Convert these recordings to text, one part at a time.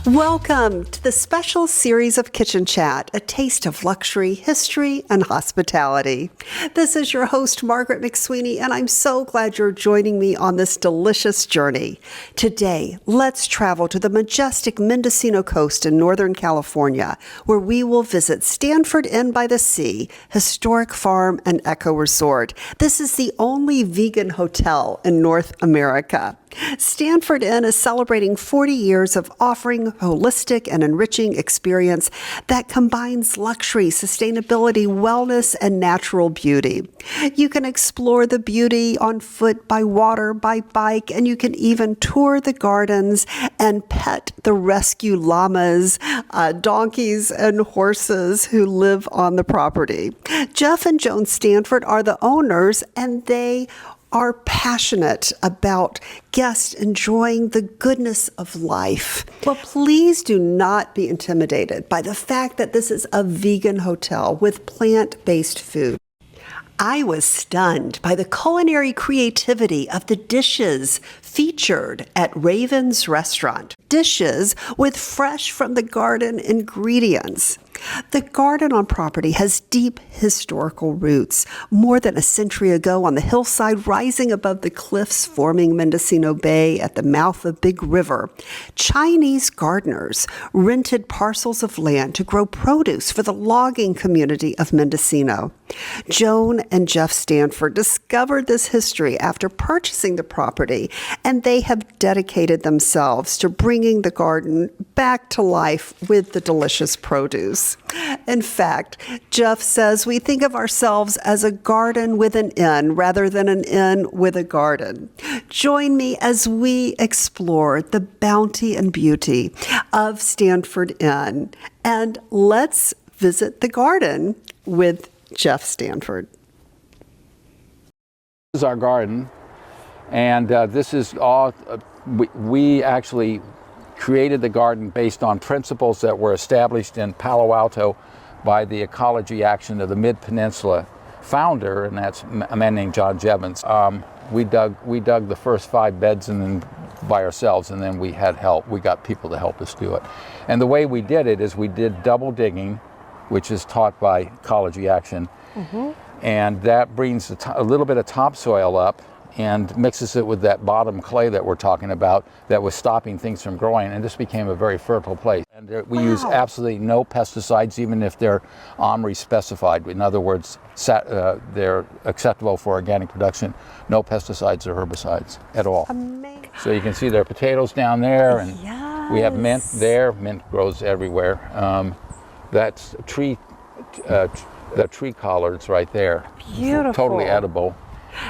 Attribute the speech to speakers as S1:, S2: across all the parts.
S1: Welcome to the special series of Kitchen Chat, a taste of luxury, history, and hospitality. This is your host, Margaret McSweeney, and I'm so glad you're joining me on this delicious journey. Today, let's travel to the majestic Mendocino coast in Northern California, where we will visit Stanford Inn by the Sea, historic farm and eco resort. This is the only vegan hotel in North America. Stanford Inn is celebrating 40 years of offering holistic and enriching experience that combines luxury, sustainability, wellness, and natural beauty. You can explore the beauty on foot, by water, by bike, and you can even tour the gardens and pet the rescue llamas, donkeys, and horses who live on the property. Jeff and Joan Stanford are the owners, and they are passionate about guests enjoying the goodness of life. Well, please do not be intimidated by the fact that this is a vegan hotel with plant-based food. I was stunned by the culinary creativity of the dishes featured at Raven's restaurant. Dishes with fresh from the garden ingredients. The garden on property has deep historical roots. More than a century ago on the hillside rising above the cliffs forming Mendocino Bay at the mouth of Big River, Chinese gardeners rented parcels of land to grow produce for the logging community of Mendocino. Joan and Jeff Stanford discovered this history after purchasing the property, and they have dedicated themselves to bringing the garden back to life with the delicious produce. In fact, Jeff says we think of ourselves as a garden with an inn rather than an inn with a garden. Join me as we explore the bounty and beauty of Stanford Inn, and let's visit the garden with Jeff Stanford.
S2: This is our garden, and this is all, we actually created the garden based on principles that were established in Palo Alto by the ecology action of the Mid-Peninsula founder, and that's a man named John Jevons. We dug the first 5 beds and then by ourselves, and then we had help. We got people to help us do it. And the way we did it is we did double digging, which is taught by ecology action. And that brings a little bit of topsoil up and mixes it with that bottom clay that we're talking about that was stopping things from growing, and this became a very fertile place. And we use absolutely no pesticides, even if they're OMRI specified. In other words, they're acceptable for organic production. No pesticides or herbicides at all.
S1: Amazing.
S2: So you can see there are potatoes down there, and we have mint there. Mint grows everywhere. That's tree, the tree collards right there.
S1: Beautiful.
S2: Totally edible.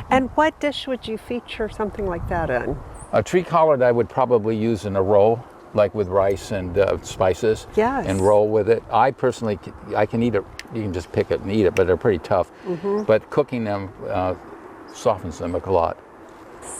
S1: And what dish would you feature something like that in?
S2: A tree collard I would probably use in a roll, like with rice and spices.
S1: Yes.
S2: And roll with it. I personally, I can eat it, you can just pick it and eat it, but they're pretty tough. But cooking them softens them a lot.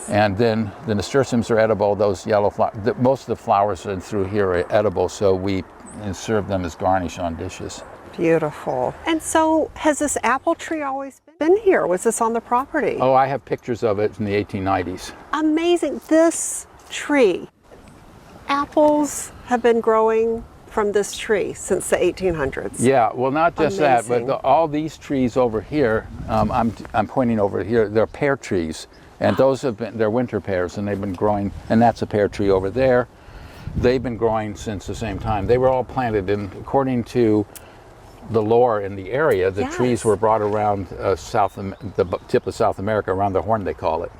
S2: And then the nasturtiums are edible. Those yellow flowers, most of the flowers in through here are edible, so we serve them as garnish on dishes.
S1: Beautiful. And so has this apple tree always been here? Was this on the property?
S2: Oh, I have pictures of it in the 1890s.
S1: Amazing. This tree, apples have been growing from this tree since the 1800s.
S2: Yeah, well, not just that,
S1: Amazing.
S2: but all these trees over here, I'm pointing over here, they're pear trees. And those have been, they're winter pears, and they've been growing, and that's a pear tree over there. They've been growing since the same time. They were all planted, and according to the lore in the area, the trees were brought around the tip of South America, around the Horn they call it.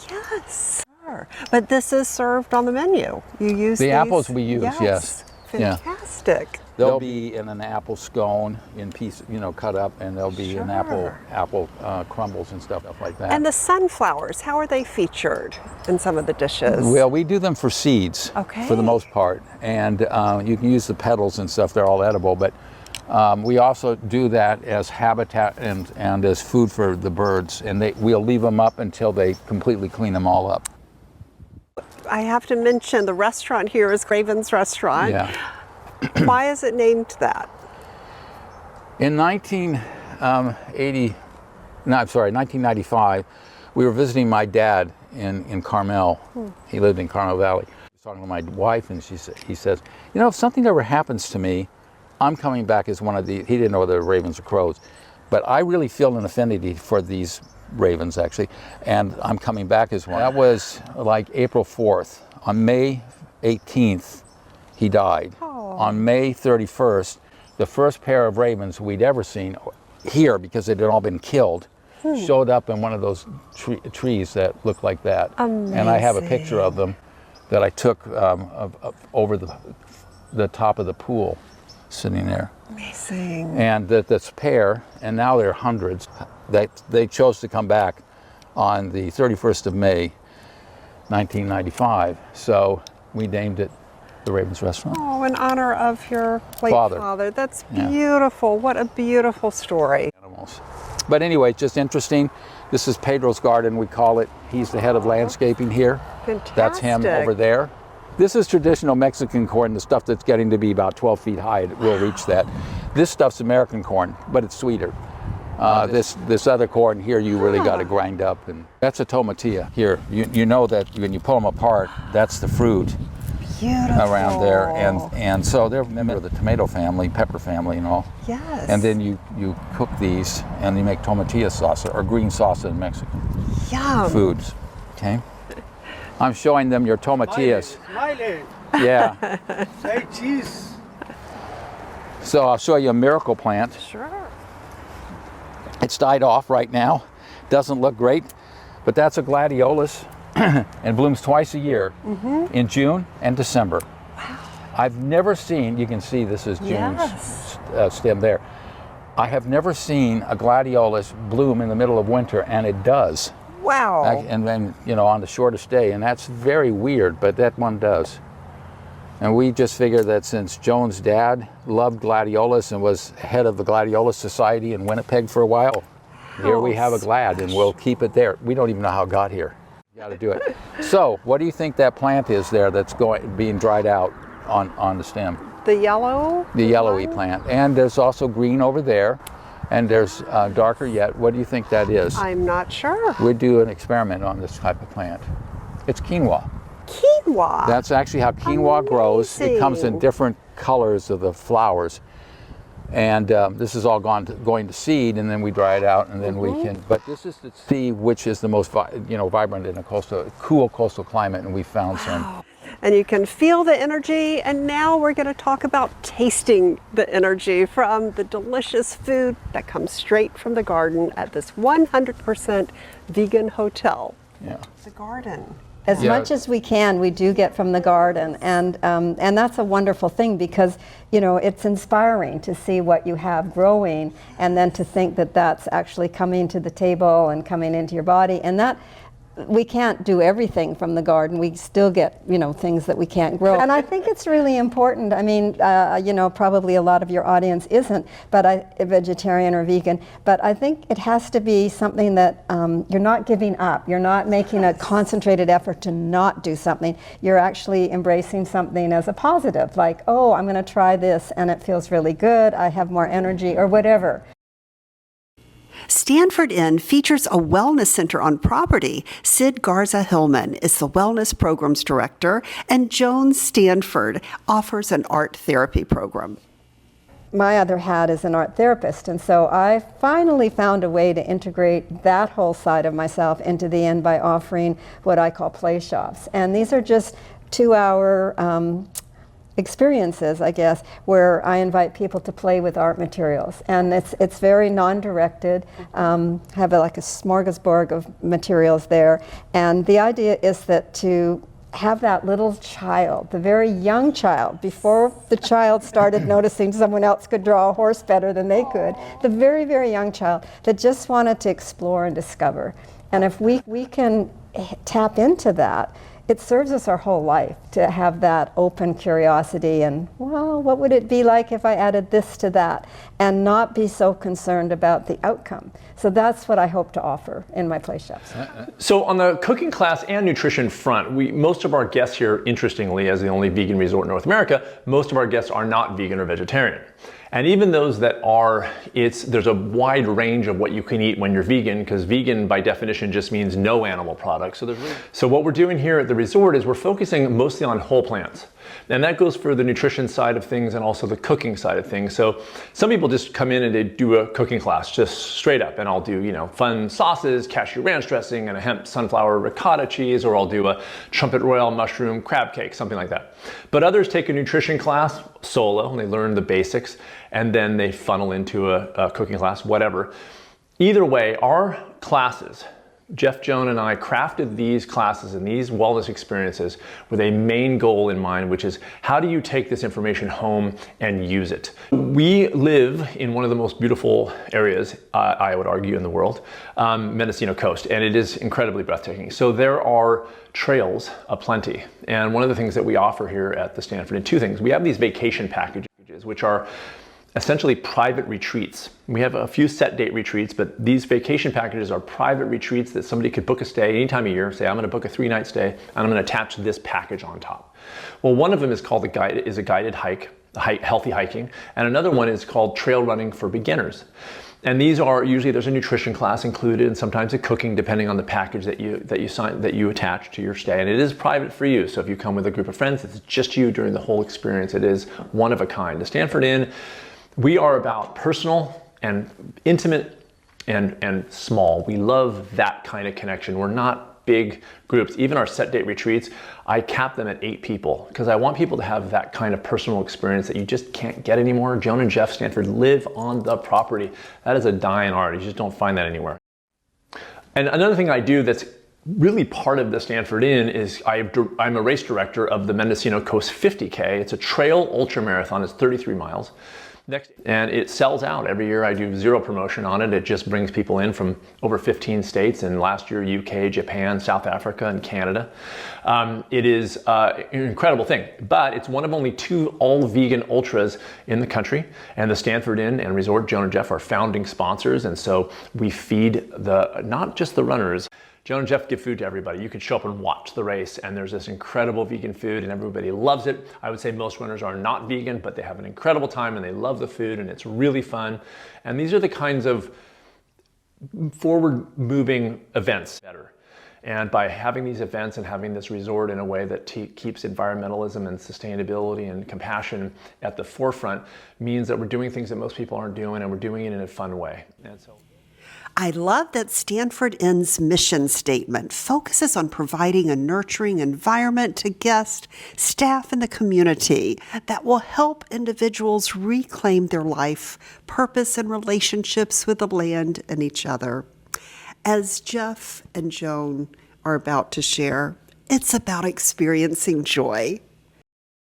S1: Yes. Sure. But this is served on the menu. You use
S2: the
S1: these?
S2: apples we use, yes.
S1: Fantastic.
S2: Yeah. They'll be in an apple scone in piece, cut up, and they'll be in apple crumbles and stuff like that.
S1: And the sunflowers, how are they featured in some of the dishes?
S2: Well, we do them for seeds, for the most part, and you can use the petals and stuff. They're all edible, but we also do that as habitat and as food for the birds, and we'll leave them up until they completely clean them all up.
S1: I have to mention the restaurant here is Raven's Restaurant.
S2: Yeah.
S1: Why is it named that?
S2: In 1995, we were visiting my dad in Carmel. He lived in Carmel Valley. talking to my wife, and he says, you know, if something ever happens to me, I'm coming back as one of the, he didn't know whether ravens or crows, but I really feel an affinity for these ravens, actually, and I'm coming back as one. That was like April 4th. On May 18th, he died.
S1: Oh.
S2: On May 31st, the first pair of ravens we'd ever seen here, because it had all been killed, showed up in one of those trees that looked like that.
S1: Amazing.
S2: And I have a picture of them that I took over the top of the pool, sitting there.
S1: Amazing.
S2: And this pair, and now there are hundreds, they chose to come back on the 31st of May, 1995. So we named it the Ravens Restaurant.
S1: Oh, in honor of your late father. That's beautiful. What a beautiful story.
S2: Animals. But anyway, just interesting. This is Pedro's garden, we call it. He's the head of landscaping here.
S1: Fantastic.
S2: That's him over there. This is traditional Mexican corn, the stuff that's getting to be about 12 feet high. It will reach that. This stuff's American corn, but it's sweeter. This other corn here, you really got to grind up. And that's a tomatilla. Here, you know that when you pull them apart, that's the fruit.
S1: Beautiful.
S2: Around there, and so they're a member of the tomato family, pepper family, and all.
S1: Yes.
S2: And then you cook these, and you make tomatilla salsa, or green salsa in Mexican foods. Okay. I'm showing them your tomatillas.
S3: Smiley.
S2: Yeah.
S3: Say cheese.
S2: So I'll show you a miracle plant.
S1: Sure.
S2: It's died off right now. Doesn't look great, but that's a gladiolus. And blooms twice a year, in June and December.
S1: Wow.
S2: I've never seen, you can see this is June's stem there. I have never seen a gladiolus bloom in the middle of winter, and it does.
S1: Wow.
S2: And then, you know, on the shortest day, and that's very weird, but that one does. And we just figured that since Joan's dad loved gladiolus and was head of the Gladiolus Society in Winnipeg for a while, here we have a glad, and we'll keep it there. We don't even know how it got here. You got to do it. So, what do you think that plant is there that's being dried out on the stem?
S1: The yellow?
S2: The yellowy plant. And there's also green over there, and there's darker yet. What do you think that is?
S1: I'm not sure.
S2: We'd do an experiment on this type of plant. It's quinoa.
S1: Quinoa.
S2: That's actually how quinoa grows. It comes in different colors of the flowers. And this is all going to seed, and then we dry it out, and then we can. But this is the seed which is the most vibrant in a cool coastal climate, and we found some.
S1: And you can feel the energy. And now we're going to talk about tasting the energy from the delicious food that comes straight from the garden at this 100% vegan hotel.
S2: Yeah.
S1: The garden.
S4: As much as we can, we do get from the garden, and that's a wonderful thing, because you know it's inspiring to see what you have growing, and then to think that that's actually coming to the table and coming into your body, and that we can't do everything from the garden. We still get, you know, things that we can't grow. And I think it's really important. I mean, you know, probably a lot of your audience isn't, but a vegetarian or vegan. But I think it has to be something that you're not giving up. You're not making a concentrated effort to not do something. You're actually embracing something as a positive, like, oh, I'm going to try this, and it feels really good. I have more energy, or whatever.
S1: Stanford Inn features a wellness center on property. Sid Garza-Hillman is the wellness programs director, and Joan Stanford offers an art therapy program.
S4: My other hat is an art therapist, and so I finally found a way to integrate that whole side of myself into the inn by offering what I call play shops. And these are just 2-hour experiences, I guess, where I invite people to play with art materials, and it's very non-directed. Have like a smorgasbord of materials there, and the idea is that to have that little child, the very young child, before the child started noticing someone else could draw a horse better than they could, the very, very young child that just wanted to explore and discover. And if we can tap into that, it serves us our whole life to have that open curiosity and, well, what would it be like if I added this to that, and not be so concerned about the outcome. So that's what I hope to offer in my play shops.
S5: So on the cooking class and nutrition front, most of our guests here, interestingly, as the only vegan resort in North America, most of our guests are not vegan or vegetarian. And even those that are, there's a wide range of what you can eat when you're vegan, because vegan by definition just means no animal products. So what we're doing here at the resort is we're focusing mostly on whole plants. And that goes for the nutrition side of things and also the cooking side of things. So some people just come in and they do a cooking class just straight up, and I'll do, fun sauces, cashew ranch dressing, and a hemp sunflower ricotta cheese, or I'll do a trumpet royal mushroom crab cake, something like that. But others take a nutrition class solo and they learn the basics, and then they funnel into a cooking class, whatever. Either way, our classes, Jeff, Joan, and I crafted these classes and these wellness experiences with a main goal in mind, which is how do you take this information home and use it? We live in one of the most beautiful areas, I would argue, in the world, Mendocino coast, and it is incredibly breathtaking. So there are trails aplenty. And one of the things that we offer here at the Stanford Inn, two things. We have these vacation packages, which are essentially private retreats. We have a few set date retreats, but these vacation packages are private retreats that somebody could book a stay any time of year. Say, I'm gonna book a 3-night stay, and I'm gonna attach this package on top. Well, one of them is called a guided hike, healthy hiking, and another one is called trail running for beginners. And these are usually, there's a nutrition class included, and sometimes a cooking, depending on the package that you attach to your stay. And it is private for you. So if you come with a group of friends, it's just you during the whole experience. It is one of a kind. The Stanford Inn, we are about personal and intimate and small. We love that kind of connection. We're not big groups. Even our set date retreats, I cap them at 8 people because I want people to have that kind of personal experience that you just can't get anymore. Joan and Jeff Stanford live on the property. That is a dying art. You just don't find that anywhere. And another thing I do that's really part of the Stanford Inn is I'm a race director of the Mendocino Coast 50K. It's a trail ultra marathon. It's 33 miles. And it sells out every year. I do zero promotion on it. It just brings people in from over 15 states, and last year UK, Japan, South Africa, and Canada. It is an incredible thing, but it's one of only 2 all-vegan ultras in the country, and the Stanford Inn and Resort, Joan and Jeff, are founding sponsors, and so we feed not just the runners. Joan and Jeff give food to everybody. You can show up and watch the race, and there's this incredible vegan food, and everybody loves it. I would say most runners are not vegan, but they have an incredible time, and they love the food, and it's really fun. And these are the kinds of forward-moving events better. And by having these events and having this resort in a way that keeps environmentalism and sustainability and compassion at the forefront means that we're doing things that most people aren't doing, and we're doing it in a fun way. And so
S1: I love that Stanford Inn's mission statement focuses on providing a nurturing environment to guests, staff, and the community that will help individuals reclaim their life, purpose, and relationships with the land and each other. As Jeff and Joan are about to share, it's about experiencing joy.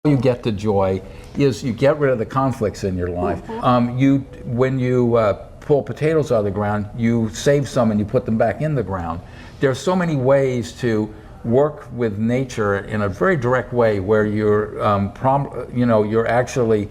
S2: You get to joy is you get rid of the conflicts in your life. When you pull potatoes out of the ground, you save some and you put them back in the ground. There are so many ways to work with nature in a very direct way where you're actually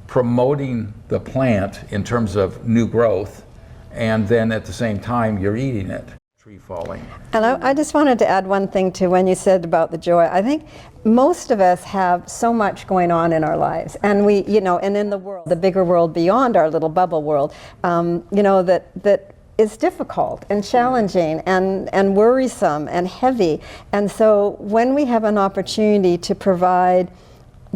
S2: promoting the plant in terms of new growth, and then at the same time you're eating it. Tree falling.
S4: And I just wanted to add one thing to when you said about the joy. I think most of us have so much going on in our lives, and and in the world, the bigger world beyond our little bubble world, that is difficult and challenging and worrisome and heavy. And so when we have an opportunity to provide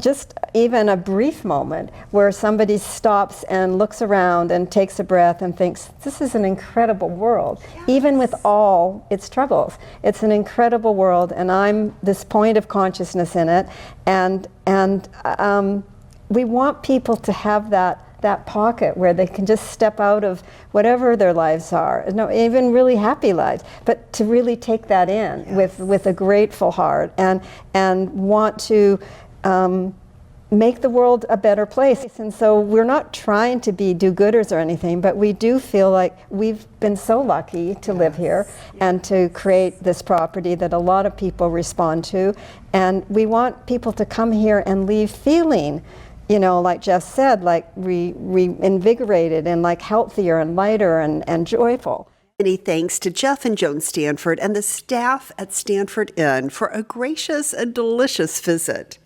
S4: just even a brief moment where somebody stops and looks around and takes a breath and thinks, this is an incredible world, yes, even with all its troubles. It's an incredible world, and I'm this point of consciousness in it, and we want people to have that pocket where they can just step out of whatever their lives are, even really happy lives, but to really take that in, yes, with a grateful heart and want to make the world a better place. And so we're not trying to be do-gooders or anything, but we do feel like we've been so lucky to live here and to create this property that a lot of people respond to. And we want people to come here and leave feeling, like Jeff said, like reinvigorated and like healthier and lighter and joyful.
S1: Many thanks to Jeff and Joan Stanford and the staff at Stanford Inn for a gracious and delicious visit.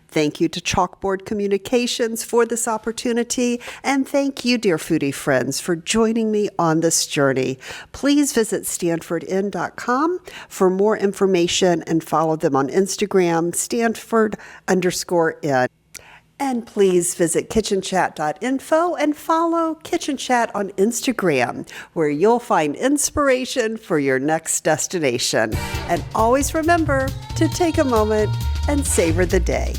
S1: Thank you to Chalkboard Communications for this opportunity, and thank you, dear foodie friends, for joining me on this journey. Please visit stanfordinn.com for more information and follow them on Instagram, Stanford_Inn. And please visit kitchenchat.info and follow Kitchen Chat on Instagram, where you'll find inspiration for your next destination. And always remember to take a moment and savor the day.